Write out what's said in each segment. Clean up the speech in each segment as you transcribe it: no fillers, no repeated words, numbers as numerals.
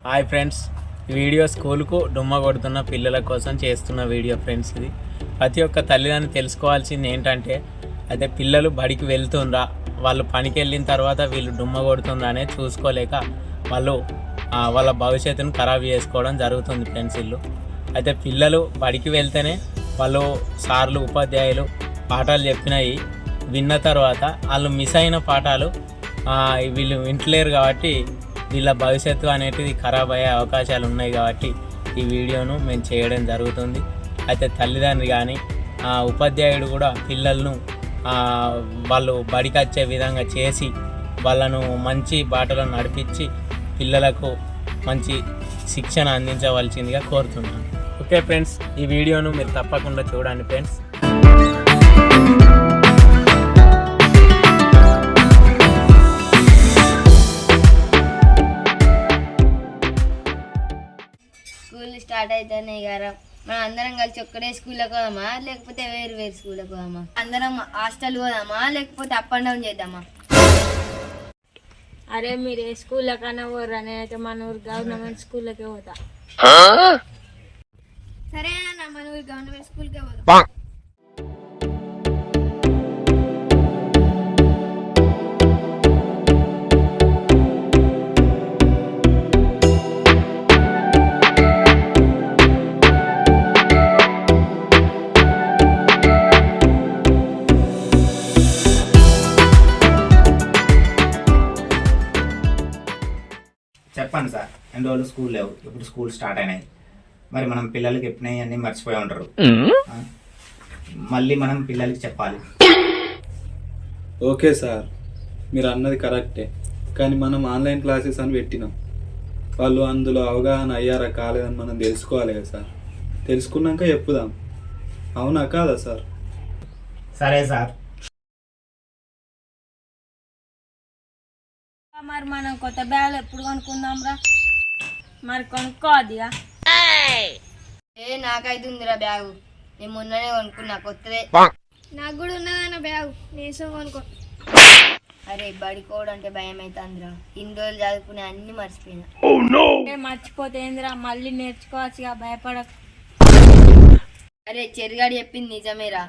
Hi friends, ఈ video స్కూల్కు డుమ్మ కొడుతున్న పిల్లల కోసం చేస్తున్న వీడియో ఫ్రెండ్స్. ఇది ప్రతి ఒక్క తల్లిదండ్రులు తెలుసుకోవాల్సింది ఏంటంటే, అయితే పిల్లలు బడికి వెళ్తుండ్రా, వాళ్ళు పనికి వెళ్ళిన తర్వాత వీళ్ళు డుమ్మ కొడుతుండ్రా అనేది చూసుకోలేక వాళ్ళు వాళ్ళ భవిష్యత్తును ఖరాబ్ చేసుకోవడం జరుగుతుంది ఫ్రెండ్స్. వీళ్ళు అయితే పిల్లలు బడికి వెళ్తేనే వాళ్ళు సార్లు ఉపాధ్యాయులు పాఠాలు చెప్పినవి విన్న తర్వాత వాళ్ళు మిస్ అయిన పాఠాలు వీళ్ళు వింటలేరు కాబట్టి వీళ్ళ భవిష్యత్తు అనేది ఖరాబ్ అయ్యే అవకాశాలు ఉన్నాయి. కాబట్టి ఈ వీడియోను మేము చేయడం జరుగుతుంది. అయితే తల్లిదండ్రులు కానీ ఉపాధ్యాయుడు కూడా పిల్లలను వాళ్ళు బడికి వచ్చే విధంగా చేసి వాళ్ళను మంచి బాటలో నడిపించి పిల్లలకు మంచి శిక్షణ అందించవలసిందిగా కోరుతున్నాను. ఓకే ఫ్రెండ్స్, ఈ వీడియోను మీరు తప్పకుండా చూడండి ఫ్రెండ్స్. స్కూల్ స్టార్ట్ అవుతానే కదా, మనం అందరం కలిసి ఒక్కడే స్కూల్కి పోదామా లేకపోతే వేరు వేరు స్కూల్కి పోదామా? అందరం హాస్టల్ పోదామా లేకపోతే అప్ అండ్ డౌన్ చేద్దామా? అరే మీరు ఏ స్కూల్లో కన్నా పోర్రా, నేనైతే మన ఊరు గవర్నమెంట్ స్కూల్కే పోతా. సరే అన్న, మన ఊరు గవర్నమెంట్ స్కూల్కే పోదాం. చెప్పండి సార్, ఎన్ని రోజులు స్కూల్ లేవు, ఇప్పుడు స్కూల్ స్టార్ట్ అయినాయి. మరి మనం పిల్లలకి ఎప్పుడైనా అన్నీ మర్చిపోయి ఉంటారు. మళ్ళీ మనం పిల్లలకి చెప్పాలి. ఓకే సార్, మీరు అన్నది కరెక్టే, కానీ మనం ఆన్లైన్ క్లాసెస్ అని పెట్టినాం. వాళ్ళు అందులో అవగాహన అయ్యారా కాలేదని మనం తెలుసుకోవాలి కదా సార్. తెలుసుకున్నాక చెప్పుదాం, అవునా కాదా సార్? సరే సార్. మరి మనం కొత్త బ్యాగులు ఎప్పుడు కొనుక్కుందాం రా? మరి కొనుక్కోవద్దిగా. నాకైతే ఉందిరా బ్యాగు, నేను మొన్ననే కొనుక్కున్నా కొత్తదే. నాకు కూడా ఉన్నదన్న బ్యాగు, నేను కొనుక్కో. అరే బడికోవడం అంటే భయం అవుతుందిరా, ఇన్ని రోజులు చదువుకునే అన్ని మర్చిపోయినా. మర్చిపోతే ఏందిరా, మళ్ళీ నేర్చుకోవచ్చుగా, భయపడకు. అరే చెరిగాడు చెప్పింది నిజమేరా,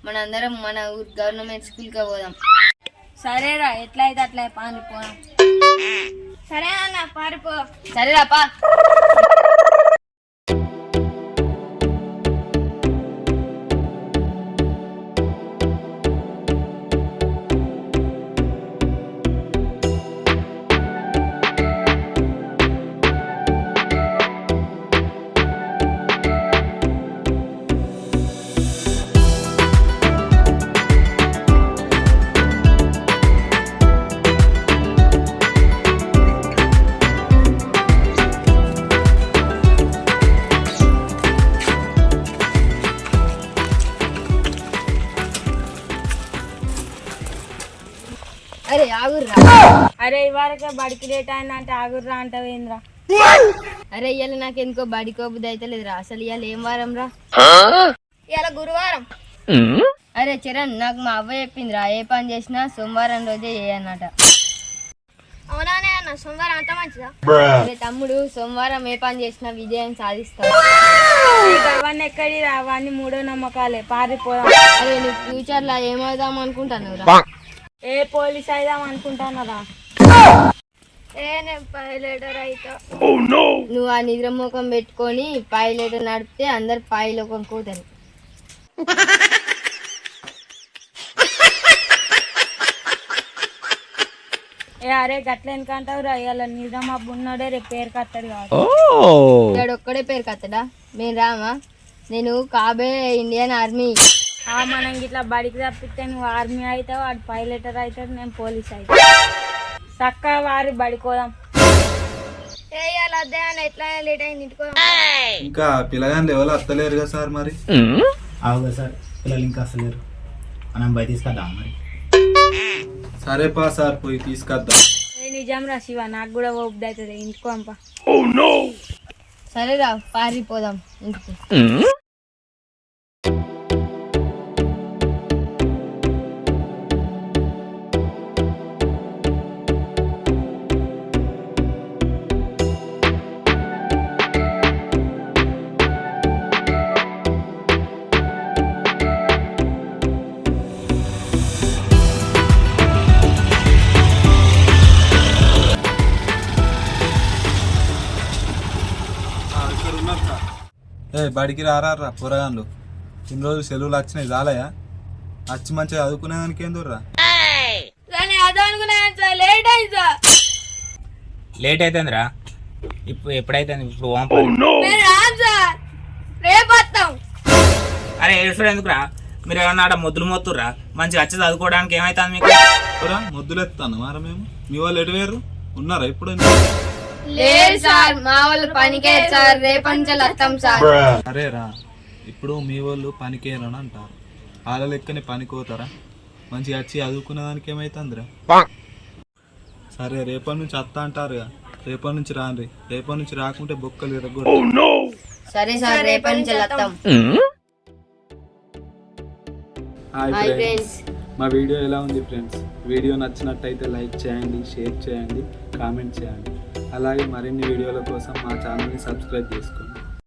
మనందరం మన ఊరు గవర్నమెంట్ స్కూల్కి పోదాం. సరేరా, ఎట్లా అయితే అట్లా పారిపోదాం. సరే అన్న, పారిపో. సరేరా పా. అరే ఆగుర్రా. అరే ఇవరకే బడికి లేట్ అయిందంటే ఆగుర్రా అంటావేంద్రా? అరే ఇవాళ నాకు ఎందుకో బడికో బుద్ధి అయితే లేదురా. అసలు ఇవాళ ఏం వారం రా? ఇవాళ గురువారం. అరే చరణ్, నాకు మా అవ్వ చెప్పిందిరా, ఏ పని చేసినా సోమవారం రోజే చేయన్నట. అవునానే అన్న, సోమవారం అంత మంచిదా? అరే తమ్ముడు, సోమవారం ఏ పని చేసినా విజయం సాధిస్తావు. అవన్నీ ఎక్కడి రా, అవన్నీ మూడో నమ్మకాలే, పారిపోదాం. అరే నువ్వు ఫ్యూచర్ లో ఏమవుదాం అనుకుంటాను? ఏ పోలీస్ అయిదాం అనుకుంటానరా? నేను పైలటర్ అవుతా. నువ్వు ఆ నిద్ర ముఖం పెట్టుకొని పైలట్ నడిపితే అందరు పాయిలో కొనుక్కోతారు. అరే గట్ల ఎందుకంటావు రా, ఇవాళ నిజామాబు ఉన్నాడే, రేపు పేరు కత్తాడు కాదు. ఇక్కడ ఒక్కడే పేరు కత్తడా? మేము రామా? నేను కాబే ఇండియన్ ఆర్మీ. మనం ఇట్లా బడికి తప్పితే నువ్వు ఆర్మీ అవుతావు, వాడు పైలటర్ అవుతాడు, నేను పోలీస్ అవుతా. చక్కగా వారి బడికోదాం. ఇవాళ అదే అన్న, ఎట్లా లేట్ అయింది ఇంటికో. ఇంకా పిల్లగాళ్ళు ఎవరు అత్తలేరు కదా సార్. మరి అవుగా సార్, పిల్లలు ఇంకా అసలేరు, మనం బయట తీసుకొద్దాం మరి. సరే పా సార్, పోయి తీసుకొద్దాం. నిజం రా శివ, నాకు కూడా ఓపిక అవుతుంది, ఇంటికో అంపా. సరేరా, పారిపోదాం ఇంటికి. బడికి రారా పొరగాన్లు. ఇన్ని రోజులు సెలవులు వచ్చినాయి చాలయా? వచ్చి మంచిగా చదువుకునేదానికి ఏం దూర్రా? లేట్ అవుతుందిరా. ఇప్పుడు ఎప్పుడైతే ఇప్పుడు అరే ఏడుస్తాడు ఎందుకురా? మీరు ఏమన్నా ఆడ మొద్దులు మొత్తురా? మంచిగా వచ్చి చదువుకోవడానికి ఏమైతుంది మీకు? మొద్దులు ఎత్తాను మారా మేము. మీ వాళ్ళు ఎటు వేరు ఉన్నారా ఇప్పుడు? లేదు సార్, మా వాళ్ళు పనికే సార్, రేపటి నుంచి వస్తాం సార్. అరే రా, ఇప్పుడు మీ వాళ్ళు పనికేరని అంటారు. వాళ్ళ లెక్కనే పనికోతారా? మంచిగా వచ్చి చదువుకునే దానికి ఏమైతుందిరా? సరే రేపటి నుంచి వస్తా అంటారుగా, రేపటి నుంచి రాండి. రేపటి నుంచి రాకుంటే బొక్కలు విరగొట్టు. సరే సార్, రేపటి నుంచి వస్తాం. హాయ్ ఫ్రెండ్స్, మా వీడియో ఎలా ఉంది ఫ్రెండ్స్? వీడియో నచ్చినట్టయితే లైక్ చేయండి, షేర్ చేయండి, కామెంట్ చేయండి. అలాగే మరిన్ని వీడియోల కోసం మా ఛానల్ని సబ్స్క్రైబ్ చేసుకోండి.